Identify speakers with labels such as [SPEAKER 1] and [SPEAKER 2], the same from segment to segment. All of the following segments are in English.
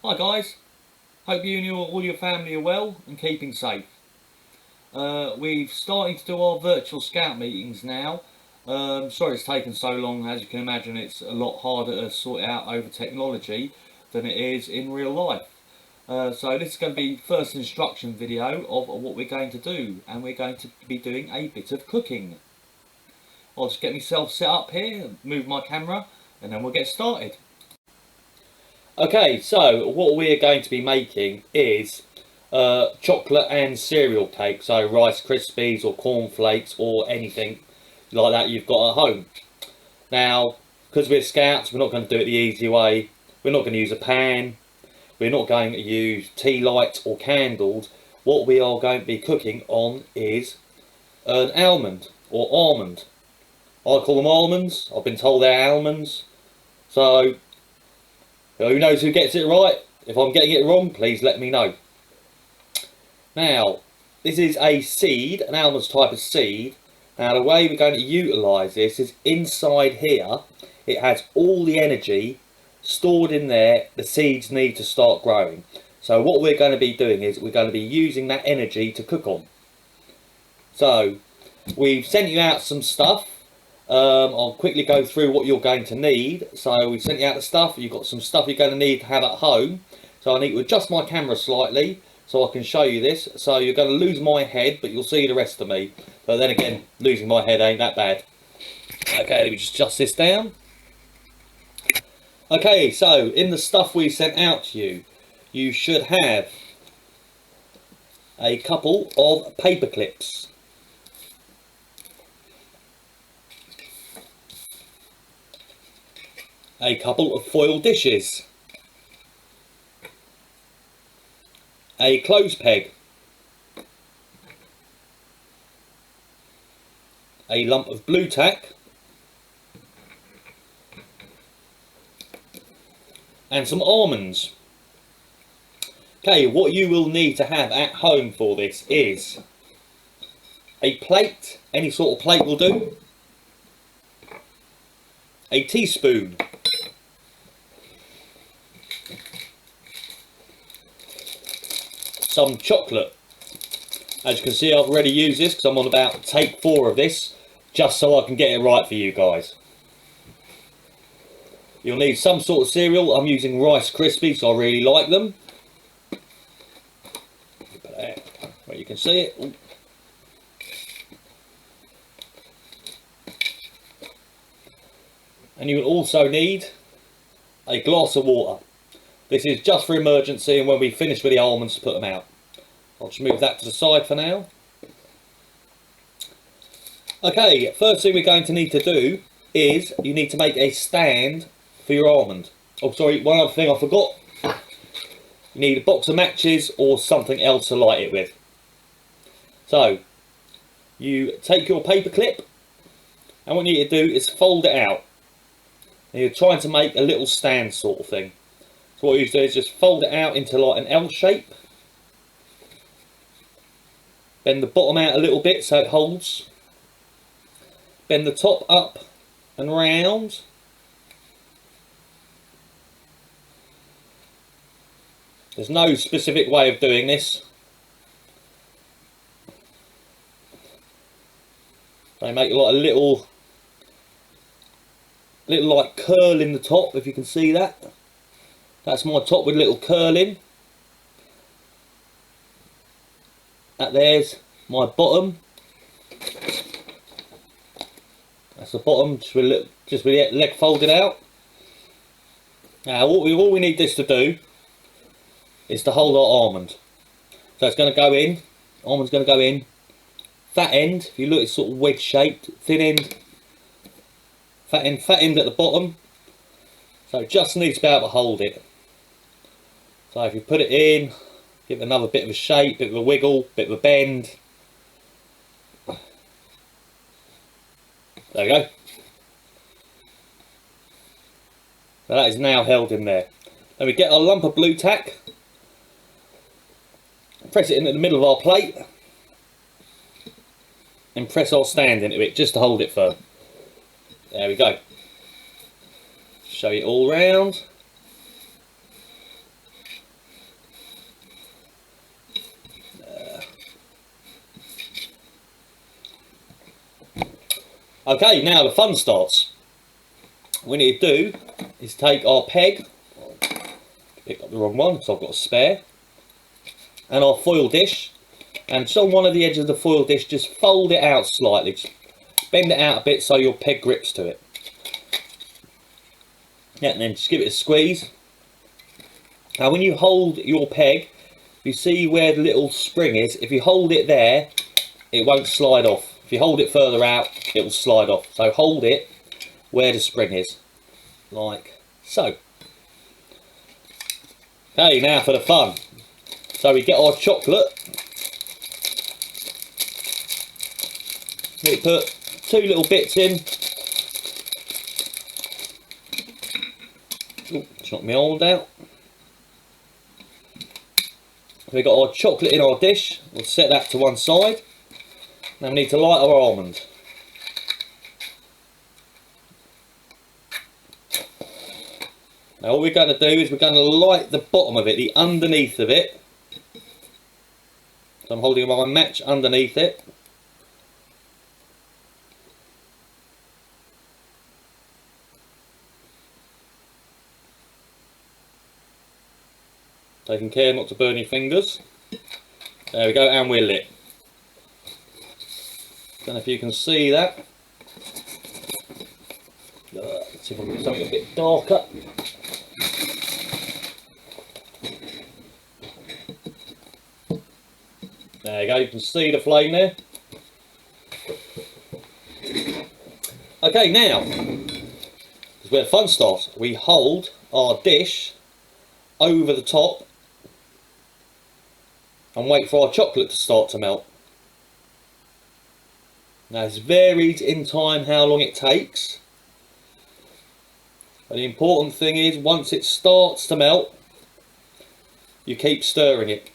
[SPEAKER 1] Hi guys, hope you and all your family are well and keeping safe. We've started to do our virtual scout meetings now. Sorry it's taken so long. As you can imagine, it's a lot harder to sort out over technology than it is in real life. So this is going to be first instruction video of what we're going to do, and we're going to be doing a bit of cooking. I'll just get myself set up here, move my camera, and then we'll get started. Okay, so what we're going to be making is chocolate and cereal cake, so Rice Krispies or cornflakes or anything like that you've got at home. Now, because we're scouts, we're not going to do it the easy way. We're not going to use a pan. We're not going to use tea light or candles. What we are going to be cooking on is an almond or almond. I call them almonds. I've been told they're almonds. So who knows who gets it right? If I'm getting it wrong, please let me know. Now, this is a seed, an almond type of seed. Now, the way we're going to utilise this is inside here, it has all the energy stored in there the seeds need to start growing. So what we're going to be doing is we're going to be using that energy to cook on. So, we've sent you out some stuff. I'll quickly go through what you're going to need. So we've sent you out the stuff. You've got some stuff you're going to need to have at home. So I need to adjust my camera slightly so I can show you this. So you're going to lose my head, but you'll see the rest of me. But then again, losing my head ain't that bad. Okay, let me just adjust this down. Okay, so in the stuff we sent out to you, you should have a couple of paper clips. A couple of foil dishes, a clothes peg, a lump of blue tack, and some almonds. Okay, what you will need to have at home for this is a plate, any sort of plate will do, a teaspoon, some chocolate. As you can see, I've already used this because I'm on about take 4 of this, just so I can get it right for you guys. You'll need some sort of cereal. I'm using Rice Krispies, so I really like them. Put that where you can see it. Ooh. And you will also need a glass of water. This is just for emergency, and when we finish with the almonds, to put them out. I'll just move that to the side for now. Okay, first thing we're going to need to do is you need to make a stand for your almond. Oh, sorry, one other thing I forgot. You need a box of matches or something else to light it with. So, you take your paper clip, and what you need to do is fold it out. And you're trying to make a little stand sort of thing. So what you do is just fold it out into like an L shape. Bend the bottom out a little bit so it holds. Bend the top up and round. There's no specific way of doing this. They make like a little like curl in the top, if you can see that. That's my top with a little curl in. That there's my bottom. That's the bottom, just with the leg folded out. Now all we need this to do is to hold our almond. So it's going to go in, almond's going to go in. Fat end, if you look, it's sort of wedge shaped. Thin end, fat end at the bottom. So it just needs to be able to hold it. So if you put it in, give it another bit of a shape, bit of a wiggle, bit of a bend. There we go. So that is now held in there. Then we get our lump of blue tack, press it into the middle of our plate, and press our stand into it just to hold it firm. There we go. Show you all round. Okay, now the fun starts. What we need to do is take our peg, picked up the wrong one because I've got a spare, and our foil dish, and just on one of the edges of the foil dish, just fold it out slightly. Just bend it out a bit so your peg grips to it. Yeah, and then just give it a squeeze. Now when you hold your peg, you see where the little spring is. If you hold it there, it won't slide off. If you hold it further out, it will slide off. So hold it where the spring is, like so. Okay, now for the fun. So we get our chocolate. We put 2 little bits in. Ooh, just knocked my almond out. We've got our chocolate in our dish. We'll set that to one side. Now we need to light our almond. Now what we're going to do is we're going to light the bottom of it, the underneath of it. So I'm holding my match underneath it. Taking care not to burn your fingers. There we go, and we're lit. Don't know if you can see that. Let's see if I can get something a bit darker. There you go, you can see the flame there. Okay, now, this is where the fun starts. We hold our dish over the top and wait for our chocolate to start to melt. Now it's varied in time how long it takes, but the important thing is once it starts to melt, you keep stirring it.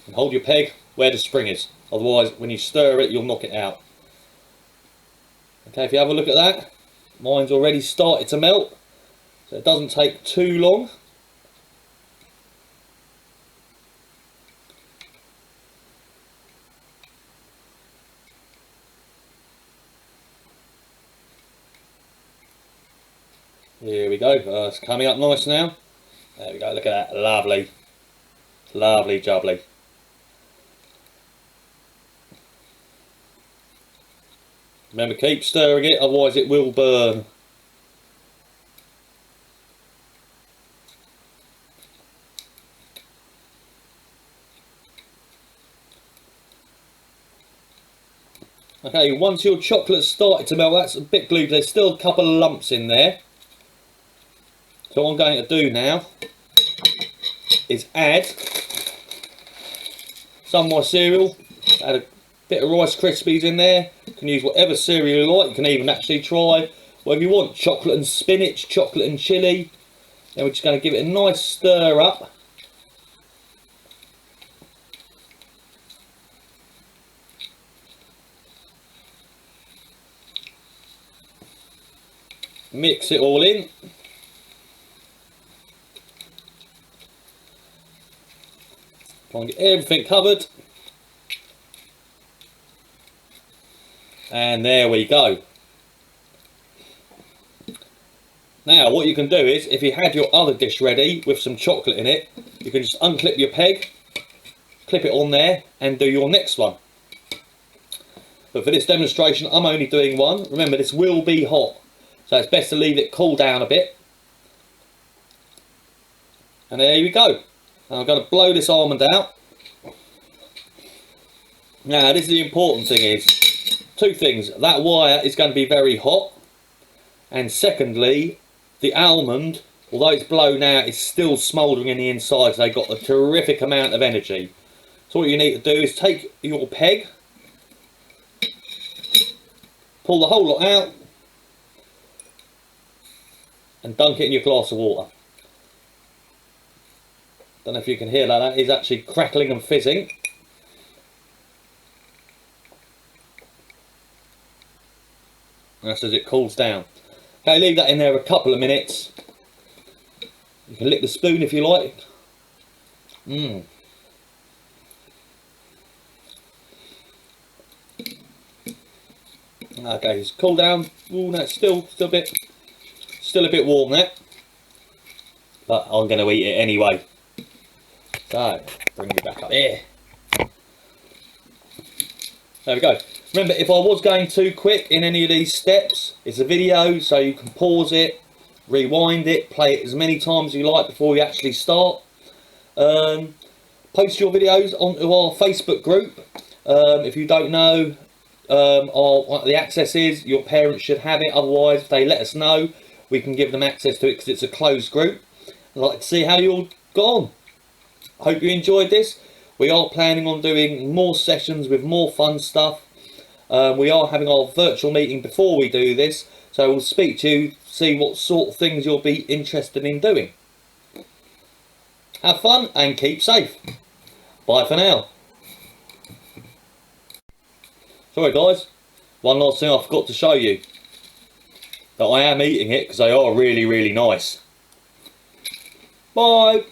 [SPEAKER 1] And hold your peg where the spring is, otherwise when you stir it you'll knock it out. Okay, if you have a look at that, mine's already started to melt, so it doesn't take too long. Here we go, it's coming up nice now. There we go, look at that, lovely. Lovely jubbly. Remember, keep stirring it, otherwise it will burn. Okay, once your chocolate's started to melt, that's a bit glued, there's still a couple of lumps in there. So what I'm going to do now is add some of my cereal, add a bit of Rice Krispies in there. You can use whatever cereal you like, you can even actually try whatever you want, chocolate and spinach, chocolate and chilli. Then we're just going to give it a nice stir up. Mix it all in. Try and get everything covered. And there we go. Now what you can do is, if you had your other dish ready with some chocolate in it, you can just unclip your peg, clip it on there and do your next one. But for this demonstration I'm only doing one. Remember, this will be hot, so it's best to leave it cool down a bit. And there we go. And I'm going to blow this almond out. Now this is the important thing, is two things. That wire is going to be very hot, and secondly, the almond, although it's blown out, is still smouldering in the inside, so they've got a terrific amount of energy. So what you need to do is take your peg, pull the whole lot out and dunk it in your glass of water. Don't know if you can hear that, that is actually crackling and fizzing. That's as it cools down. Okay, leave that in there a couple of minutes. You can lick the spoon if you like.
[SPEAKER 2] Okay, it's cooled down. Oh no, it's still a bit warm there. But I'm going to eat it anyway. So, bring it back up here. There we go. Remember, if I was going too quick in any of these steps, it's a video, so you can pause it, rewind it, play it as many times as you like before you actually start. Post your videos onto our Facebook group. If you don't know what the access is, your parents should have it. Otherwise, if they let us know, we can give them access to it because it's a closed group. I'd like to see how you all got on. Hope you enjoyed this. We are planning on doing more sessions with more fun stuff. We are having our virtual meeting before we do this, so we'll speak to you, see what sort of things you'll be interested in doing. Have fun and keep safe. Bye for now. Sorry guys, one last thing I forgot to show you. That I am eating it because they are really, really nice. Bye.